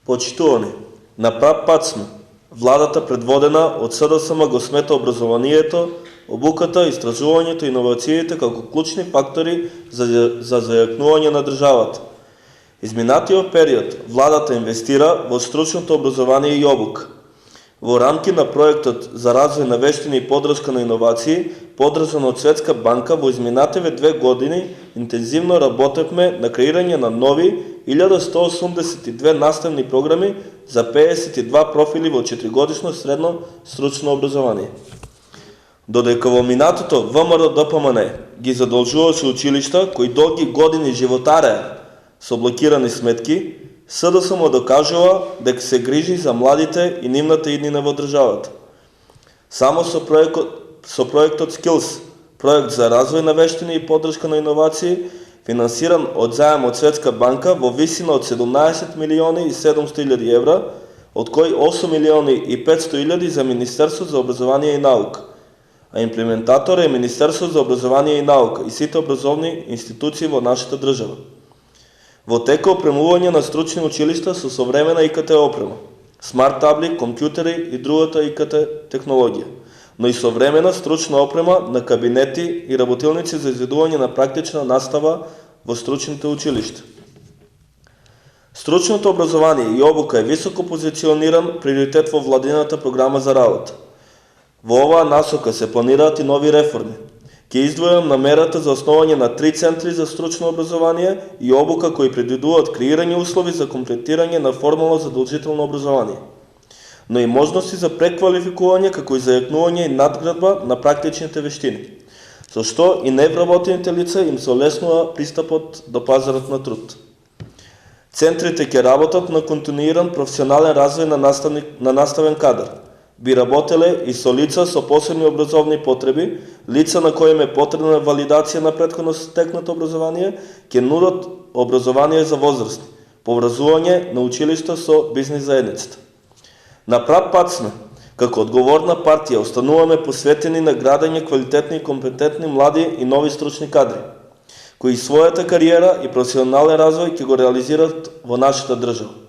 Почитувани, на прав пат сме. Владата предводена од СДСМ го смета образованието, обуката, истражувањето и иновациите како клучни фактори за зајакнување на државата. Изминатиот период владата инвестира во стручното образование и обука. Во рамки на проектот за развој на вештини и поддршка на иновации, поддржан од Светска банка, во изминативе 2 години интензивно работевме на креирање на нови 1182 наставни програми за 52 профили во 4-годишно средно стручно образование. Додека во минатото ВМРО ДПМН ги задолжуваше училишта кои долги години животареа со блокирани сметки, СДСМ докажува дека се грижи за младите и нивната иднина во државата. Само со проектот Skills, проект за развој на вештини и поддршка на иновации, финансиран од заем од Светска банка во висина од 17 милиони и 700 илјади евра, од кои 8 милиони и 500 илјади за Министерство за образование и наука, а имплементатор е Министерство за образование и наука и сите образовни институции во нашата држава. Во тека опремување на стручни училишта со современа ИКТ опрема, смарт табли, компјутери и другата ИКТ технологија, но и современа стручна опрема на кабинети и работилници за изведување на практична настава во стручните училишта. Стручното образование и обука е високо позициониран приоритет во владината програма за работа. Во оваа насока се планираат и нови реформи. Ќе издвојам намерата за основање на 3 центри за стручно образование и обука кои предвидуваат креирање услови за комплетирање на формално задолжително образование, но и можности за преквалификување како и зајакнување и надградба на практичните вештини, со што и невработените лица им се олеснува пристапот до пазарот на труд. Центрите ќе работат на континуиран професионален развој на наставен кадар. Би работеле и со лица со посебни образовни потреби, лица на кои им е потребна валидација на претходно стекнато образование, ќе нудат образование за возрастни, поврзување на училишта со бизнис заедницата. На прав пат сме, како одговорна партија, остануваме посветени на градење квалитетни и компетентни млади и нови стручни кадри, кои својата кариера и професионален развој ќе го реализираат во нашата држава.